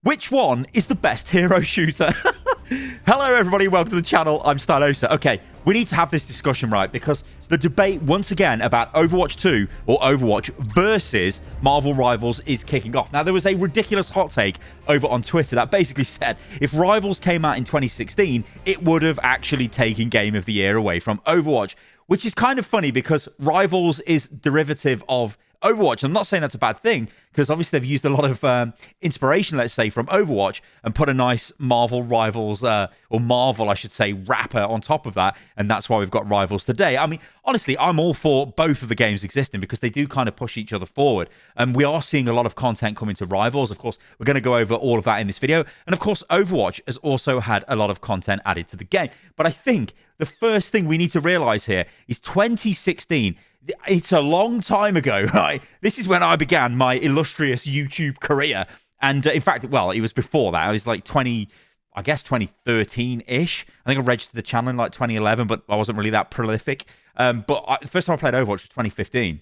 Which one is the best hero shooter? Hello, everybody. Welcome to the channel. I'm Stylosa. Okay, we need to have this discussion, right? Because the debate, once again, about Overwatch 2 or Overwatch versus Marvel Rivals is kicking off. Now, there was a ridiculous hot take over on Twitter that basically said if Rivals came out in 2016, it would have actually taken Game of the Year away from Overwatch, which is kind of funny because Rivals is derivative of Overwatch. I'm not saying that's a bad thing because obviously they've used a lot of inspiration, let's say, from Overwatch and put a nice Marvel Rivals, or Marvel, I should say, wrapper on top of that. And that's why we've got Rivals today. I mean, honestly, I'm all for both of the games existing because they do kind of push each other forward. And we are seeing a lot of content coming to Rivals. Of course, we're going to go over all of that in this video. And of course, Overwatch has also had a lot of content added to the game. But I think the first thing we need to realize here is 2016. It's a long time ago, right? This is when I began my illustrious YouTube career. And in fact, well, it was before that. I was like 2013-ish. I think I registered the channel in like 2011, but I wasn't really that prolific. The first time I played Overwatch was 2015.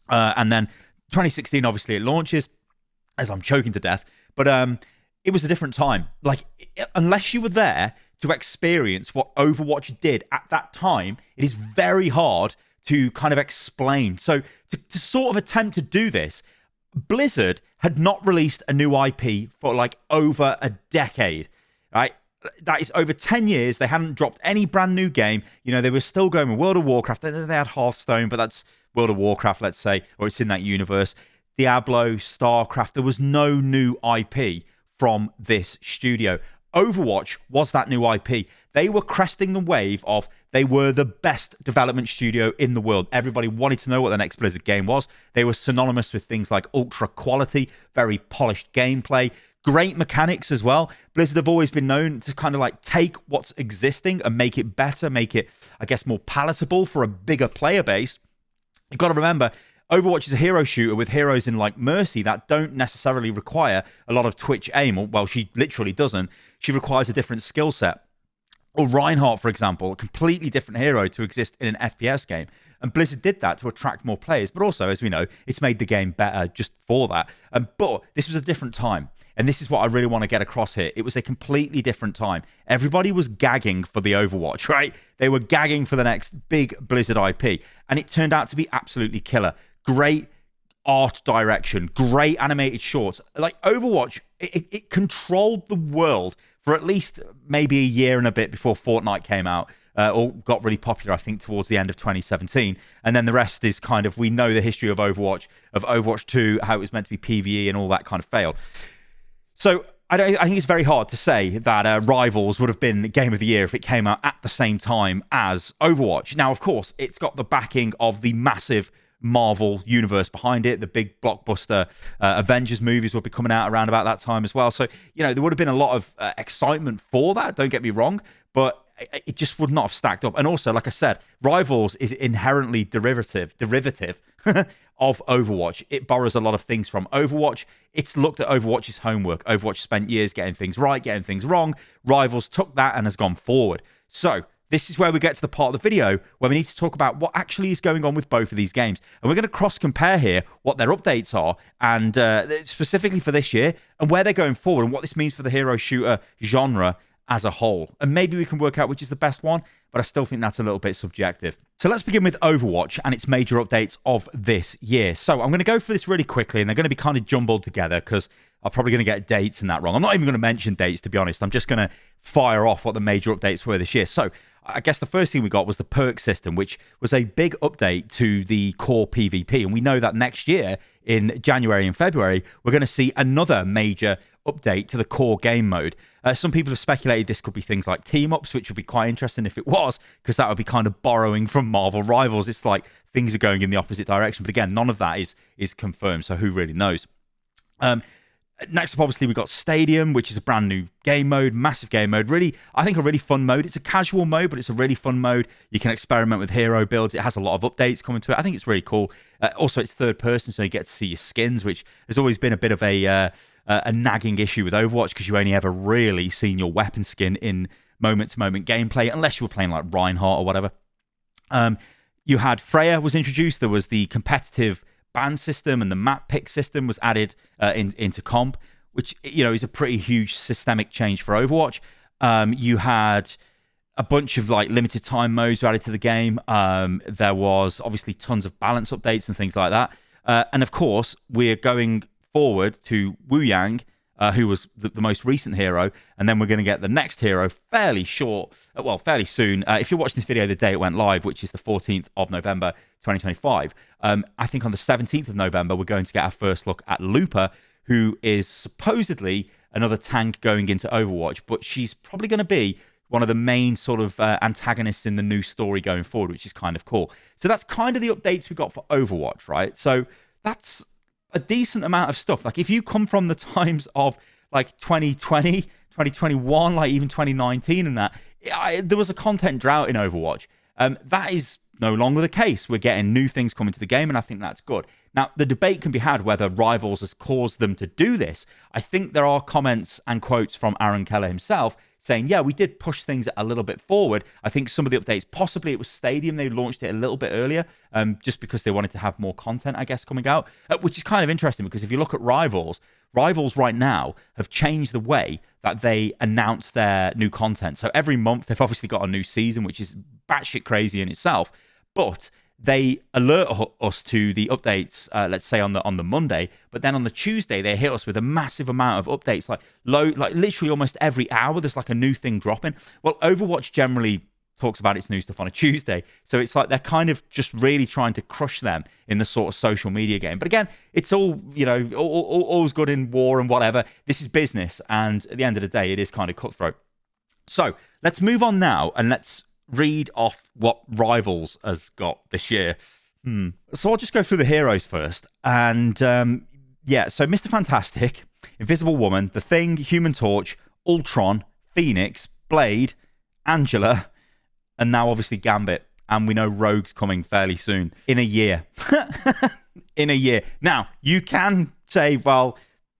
And then 2016, obviously, it launches, as I'm choking to death. But it was a different time. Like, unless you were there to experience what Overwatch did at that time, it is very hard to kind of explain. So to sort of attempt to do this, Blizzard had not released a new IP for like over a decade, right? That is over 10 years. They hadn't dropped any brand new game. You know, they were still going with World of Warcraft. They had Hearthstone, but that's World of Warcraft, let's say, or it's in that universe. Diablo, StarCraft. There was no new IP from this studio. Overwatch was that new IP. They were cresting the wave of they were the best development studio in the world. Everybody wanted to know what the next Blizzard game was. They were synonymous with things like ultra quality, very polished gameplay, great mechanics as well. Blizzard have always been known to kind of like take what's existing and make it better, make it, I guess, more palatable for a bigger player base. You've got to remember, Overwatch is a hero shooter with heroes in like Mercy that don't necessarily require a lot of twitch aim. Well, she literally doesn't. She requires a different skill set. Or Reinhardt, for example, a completely different hero to exist in an FPS game. And Blizzard did that to attract more players. But also, as we know, it's made the game better just for that. But this was a different time. And this is what I really want to get across here. It was a completely different time. Everybody was gagging for the Overwatch, right? They were gagging for the next big Blizzard IP. And it turned out to be absolutely killer. Great art direction, great animated shorts. Like Overwatch, it controlled the world for at least maybe a year and a bit before Fortnite came out, or got really popular, I think, towards the end of 2017. And then the rest is kind of, we know the history of Overwatch 2, how it was meant to be PvE and all that kind of failed. So I think it's very hard to say that Rivals would have been Game of the Year if it came out at the same time as Overwatch. Now, of course, it's got the backing of the massive Marvel universe behind it. The big blockbuster Avengers movies will be coming out around about that time as well. So, you know, there would have been a lot of excitement for that, don't get me wrong, but it just would not have stacked up. And also, like I said, Rivals is inherently derivative of Overwatch. It borrows a lot of things from Overwatch. It's looked at Overwatch's homework. Overwatch spent years getting things right, getting things wrong. Rivals took that and has gone forward. So this is where we get to the part of the video where we need to talk about what actually is going on with both of these games. And we're going to cross-compare here what their updates are, and specifically for this year, and where they're going forward, and what this means for the hero shooter genre as a whole. And maybe we can work out which is the best one, but I still think that's a little bit subjective. So let's begin with Overwatch and its major updates of this year. So I'm going to go for this really quickly, and they're going to be kind of jumbled together because I'm probably going to get dates and that wrong. I'm not even going to mention dates, to be honest. I'm just going to fire off what the major updates were this year. So I guess the first thing we got was the perk system, which was a big update to the core PvP. And we know that next year, in January and February, we're going to see another major update to the core game mode. Some people have speculated this could be things like team-ups, which would be quite interesting if it was, because that would be kind of borrowing from Marvel Rivals. It's like things are going in the opposite direction. But again, none of that is confirmed, so who really knows? Next up, obviously, we got Stadium, which is a brand new game mode, massive game mode. Really, I think a really fun mode. It's a casual mode, but it's a really fun mode. You can experiment with hero builds. It has a lot of updates coming to it. I think it's really cool. Also, it's third person, so you get to see your skins, which has always been a bit of a nagging issue with Overwatch because you only ever really seen your weapon skin in moment-to-moment gameplay, unless you were playing like Reinhardt or whatever. You had Freya was introduced. There was the competitive ban system, and the map pick system was added into comp. which, you know, is a pretty huge systemic change for Overwatch. You had a bunch of like limited time modes added to the game. There was obviously tons of balance updates and things like that. And of course, we're going forward to Wu Yang, who was the most recent hero, and then we're going to get the next hero fairly soon. If you're watching this video the day it went live, which is the 14th of November, 2025, I think on the 17th of November, we're going to get our first look at Looper, who is supposedly another tank going into Overwatch, but she's probably going to be one of the main sort of antagonists in the new story going forward, which is kind of cool. So that's kind of the updates we got for Overwatch, right? So that's a decent amount of stuff. Like if you come from the times of like 2020, 2021, like even 2019 and that, there was a content drought in Overwatch. That is no longer the case. We're getting new things coming to the game, and I think that's good. Now, the debate can be had whether Rivals has caused them to do this. I think there are comments and quotes from Aaron Keller himself saying, yeah, we did push things a little bit forward. I think some of the updates, possibly it was Stadium, they launched it a little bit earlier, just because they wanted to have more content, I guess, coming out, which is kind of interesting because if you look at Rivals right now have changed the way that they announce their new content. So every month, they've obviously got a new season, which is batshit crazy in itself, but they alert us to the updates, let's say on the Monday, but then on the Tuesday they hit us with a massive amount of updates, like literally almost every hour. There's like a new thing dropping. Well, Overwatch generally talks about its new stuff on a Tuesday, so it's like they're kind of just really trying to crush them in the sort of social media game. But again, it's all, you know, all's good in war and whatever. This is business, and at the end of the day, it is kind of cutthroat. So let's move on now, and let's read off what Rivals has got this year. So I'll just go through the heroes first. And yeah, so Mr. Fantastic, Invisible Woman, The Thing, Human Torch, Ultron, Phoenix, Blade, Angela, and now obviously Gambit. And we know Rogue's coming fairly soon, in a year. In a year. Now, you can say, well,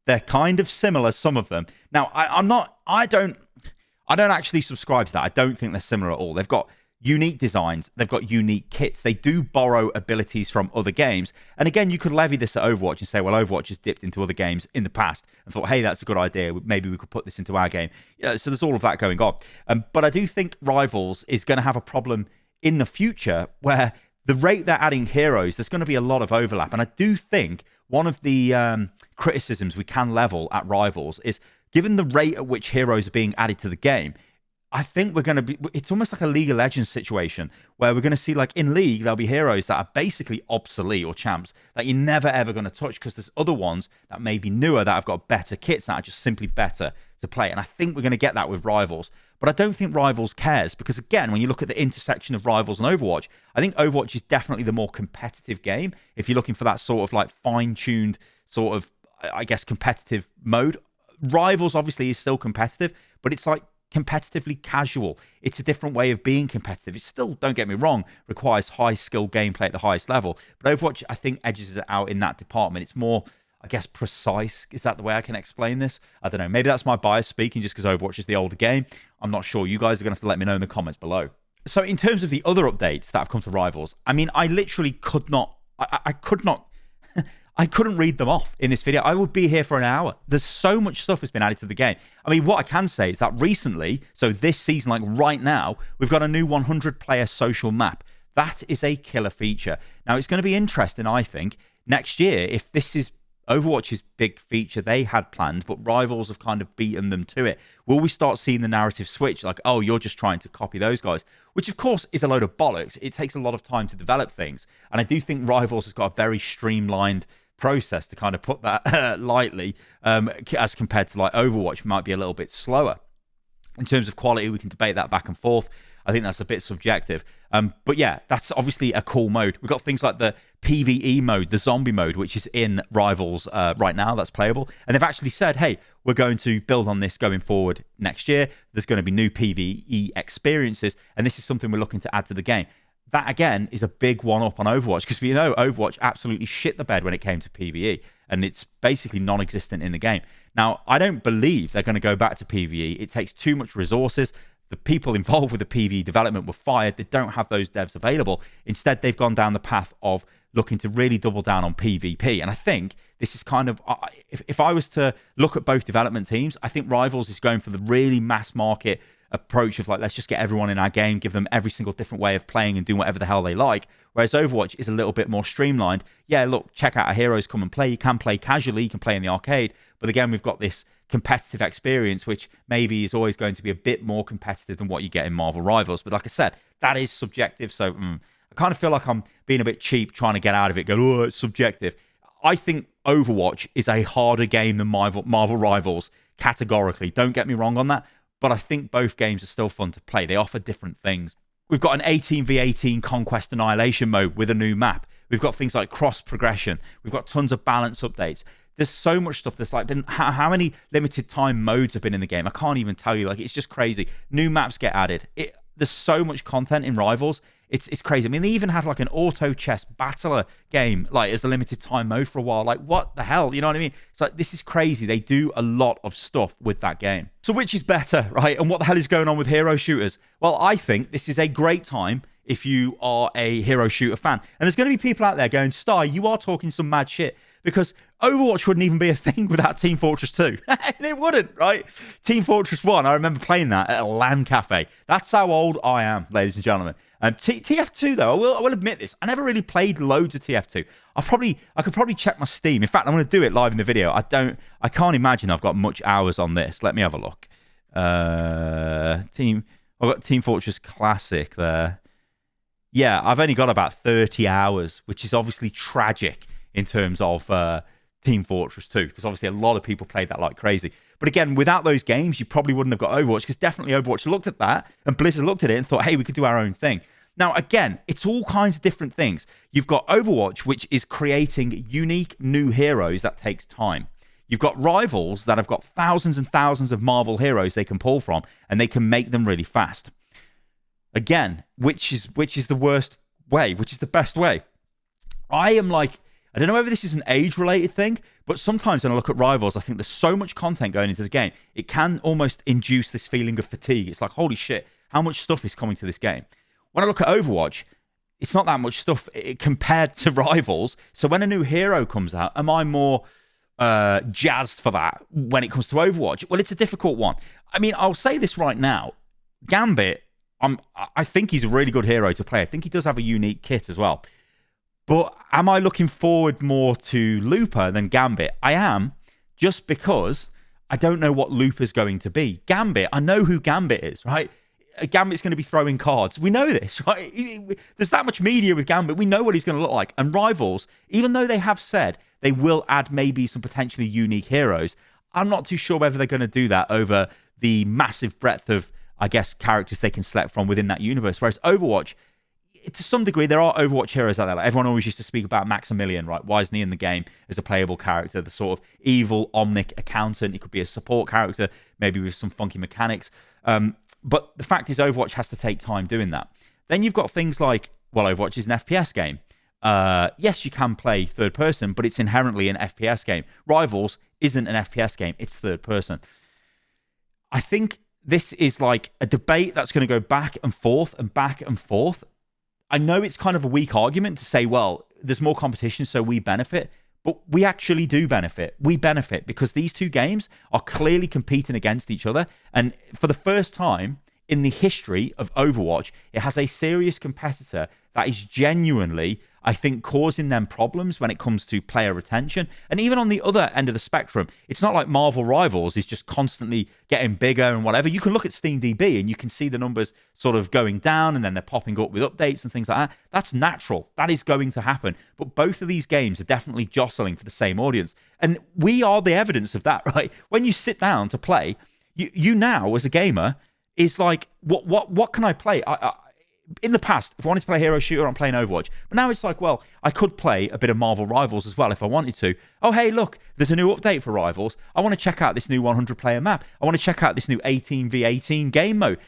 they're kind of similar, some of them. Now, I don't actually subscribe to that. I don't think they're similar at all. They've got unique designs. They've got unique kits. They do borrow abilities from other games. And again, you could levy this at Overwatch and say, well, Overwatch has dipped into other games in the past and thought, hey, that's a good idea. Maybe we could put this into our game. So there's all of that going on. But I do think Rivals is going to have a problem in the future where the rate they're adding heroes, there's going to be a lot of overlap. And I do think one of the criticisms we can level at Rivals is, given the rate at which heroes are being added to the game, I think we're going to be, it's almost like a League of Legends situation where we're going to see, like in League, there'll be heroes that are basically obsolete, or champs that you're never ever going to touch because there's other ones that may be newer that have got better kits that are just simply better to play. And I think we're going to get that with Rivals. But I don't think Rivals cares because, again, when you look at the intersection of Rivals and Overwatch, I think Overwatch is definitely the more competitive game. If you're looking for that sort of like fine-tuned sort of, I guess, competitive mode, Rivals obviously is still competitive, but it's like competitively casual. It's a different way of being competitive. It still, don't get me wrong, requires high skill gameplay at the highest level. But Overwatch, I think, edges it out in that department. It's more, I guess, precise. Is that the way I can explain this? I don't know. Maybe that's my bias speaking just because Overwatch is the older game. I'm not sure. You guys are going to have to let me know in the comments below. So in terms of the other updates that have come to Rivals, I mean, I literally could not, I couldn't read them off in this video. I would be here for an hour. There's so much stuff that's been added to the game. I mean, what I can say is that recently, so this season, like right now, we've got a new 100-player social map. That is a killer feature. Now, it's going to be interesting, I think, next year, if this is Overwatch's big feature they had planned, but Rivals have kind of beaten them to it. Will we start seeing the narrative switch? Like, oh, you're just trying to copy those guys, which of course is a load of bollocks. It takes a lot of time to develop things. And I do think Rivals has got a very streamlined process, to kind of put that lightly, as compared to like Overwatch might be a little bit slower. In terms of quality, we can debate that back and forth. I think that's a bit subjective. But yeah, that's obviously a cool mode. We've got things like the PvE mode, the zombie mode, which is in Rivals right now. That's playable. And they've actually said, hey, we're going to build on this going forward next year. There's going to be new PvE experiences. And this is something we're looking to add to the game. That, again, is a big one-up on Overwatch, because we know Overwatch absolutely shit the bed when it came to PvE, and it's basically non-existent in the game. Now, I don't believe they're going to go back to PvE. It takes too much resources. the people involved with the PvE development were fired. They don't have those devs available. Instead, they've gone down the path of looking to really double down on PvP. And I think this is kind of, if I was to look at both development teams, I think Rivals is going for the really mass market approach of like, let's just get everyone in our game, give them every single different way of playing and doing whatever the hell they like. Whereas Overwatch is a little bit more streamlined. Yeah, look, check out our heroes, come and play. You can play casually, you can play in the arcade. But again, we've got this competitive experience, which maybe is always going to be a bit more competitive than what you get in Marvel Rivals. But like I said, that is subjective. So I kind of feel like I'm being a bit cheap trying to get out of it, going, oh, it's subjective. I think Overwatch is a harder game than Marvel Rivals, categorically. Don't get me wrong on that. But I think both games are still fun to play. They offer different things. We've got an 18v18 Conquest Annihilation mode with a new map. We've got things like cross progression. We've got tons of balance updates. There's so much stuff that's like been, how many limited time modes have been in the game? I can't even tell you. Like, it's just crazy. New maps get added. There's so much content in Rivals. It's crazy. I mean, they even had like an auto chess battler game, like as a limited time mode for a while. Like, what the hell? You know what I mean? It's like, this is crazy. They do a lot of stuff with that game. So which is better, right? And what the hell is going on with hero shooters? Well, I think this is a great time if you are a hero shooter fan. And there's going to be people out there going, Sty, you are talking some mad shit. Because Overwatch wouldn't even be a thing without Team Fortress 2. It wouldn't, right? Team Fortress 1, I remember playing that at a LAN cafe. That's how old I am, ladies and gentlemen. TF2, though, I will admit this. I never really played loads of TF2. I could probably check my Steam. In fact, I'm going to do it live in the video. I can't imagine I've got much hours on this. Let me have a look. I've got Team Fortress Classic there. Yeah, I've only got about 30 hours, which is obviously tragic in terms of Team Fortress 2, because obviously a lot of people played that like crazy. But again, without those games, you probably wouldn't have got Overwatch, because definitely Overwatch looked at that, and Blizzard looked at it and thought, hey, we could do our own thing. Now, again, it's all kinds of different things. You've got Overwatch, which is creating unique new heroes. That takes time. You've got Rivals that have got thousands and thousands of Marvel heroes they can pull from, and they can make them really fast. Again, which is the worst way? Which is the best way? I don't know whether this is an age-related thing, but sometimes when I look at Rivals, I think there's so much content going into the game, it can almost induce this feeling of fatigue. It's like, holy shit, how much stuff is coming to this game? When I look at Overwatch, it's not that much stuff compared to Rivals. So when a new hero comes out, am I more jazzed for that when it comes to Overwatch? Well, it's a difficult one. I mean, I'll say this right now. Gambit, I think he's a really good hero to play. I think he does have a unique kit as well. But am I looking forward more to Looper than Gambit? I am, just because I don't know what Looper's going to be. Gambit, I know who Gambit is, right? Gambit's going to be throwing cards. We know this, right? There's that much media with Gambit. We know what he's going to look like. And Rivals, even though they have said they will add maybe some potentially unique heroes, I'm not too sure whether they're going to do that over the massive breadth of, I guess, characters they can select from within that universe. Whereas Overwatch, to some degree, there are Overwatch heroes out there. Like, everyone always used to speak about Maximilian, right? Why isn't he in the game as a playable character? The sort of evil Omnic accountant. He could be a support character, maybe with some funky mechanics. But the fact is, Overwatch has to take time doing that. Then you've got things like, well, Overwatch is an FPS game. Yes, you can play third person, but it's inherently an FPS game. Rivals isn't an FPS game. It's third person. I think this is like a debate that's going to go back and forth and back and forth. I know it's kind of a weak argument to say, well, there's more competition, so we benefit. But we actually do benefit. We benefit because these two games are clearly competing against each other. And for the first time in the history of Overwatch, it has a serious competitor that is genuinely, I think, causing them problems when it comes to player retention. And even on the other end of the spectrum, it's not like Marvel Rivals is just constantly getting bigger and whatever. You can look at SteamDB and you can see the numbers sort of going down, and then they're popping up with updates and things like that. That's natural. That is going to happen. But both of these games are definitely jostling for the same audience. And we are the evidence of that, right? When you sit down to play, you now, as a gamer, is like, what can I play? in the past, if I wanted to play a hero shooter, I'm playing Overwatch. But now it's like, well, I could play a bit of Marvel Rivals as well if I wanted to. Oh, hey, look, there's a new update for Rivals. I want to check out this new 100-player map. I want to check out this new 18v18 game mode.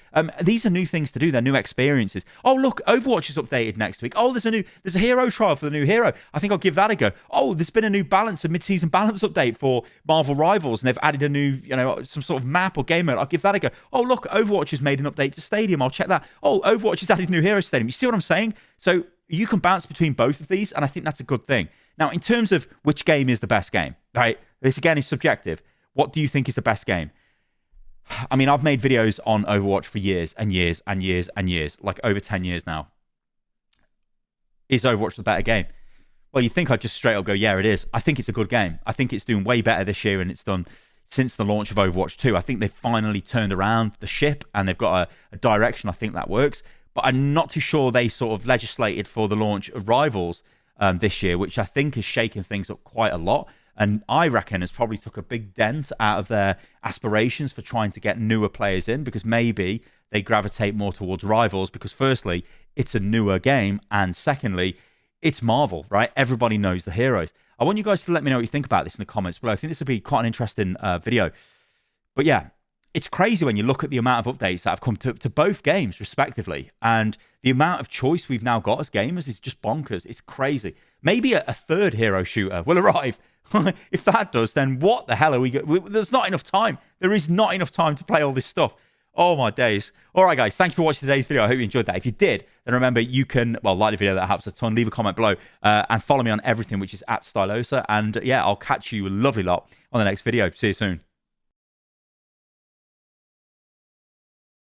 These are new things to do. They're new experiences. Oh, look, Overwatch is updated next week. Oh, there's a hero trial for the new hero. I think I'll give that a go. Oh, there's been a new mid-season balance update for Marvel Rivals, and they've added a new, some sort of map or game mode. I'll give that a go. Oh, look, Overwatch has made an update to Stadium. I'll check that. Oh, Overwatch has added new hero Stadium. You see what I'm saying? So you can bounce between both of these, and I think that's a good thing. Now, in terms of which game is the best game, right? This again is subjective. What do you think is the best game? I mean, I've made videos on Overwatch for years and years and years and years, like over 10 years now. Is Overwatch the better game? Well, you think I'd just straight up go, yeah, it is. I think it's a good game. I think it's doing way better this year, and it's done since the launch of Overwatch 2. I think they've finally turned around the ship, and they've got a direction. I think that works. But I'm not too sure they sort of legislated for the launch of Rivals this year, which I think has shaken things up quite a lot. And I reckon has probably took a big dent out of their aspirations for trying to get newer players in, because maybe they gravitate more towards Rivals because firstly, it's a newer game, and secondly, it's Marvel, right? Everybody knows the heroes. I want you guys to let me know what you think about this in the comments below. I think this would be quite an interesting video. But yeah, it's crazy when you look at the amount of updates that have come to both games, respectively. And the amount of choice we've now got as gamers is just bonkers. It's crazy. Maybe a third hero shooter will arrive. If that does, then what the hell are we going? There's not enough time. There is not enough time to play all this stuff. Oh, my days. All right, guys. Thank you for watching today's video. I hope you enjoyed that. If you did, then remember you can, well, like the video. That helps a ton. Leave a comment below and follow me on everything, which is @Stylosa. And yeah, I'll catch you a lovely lot on the next video. See you soon.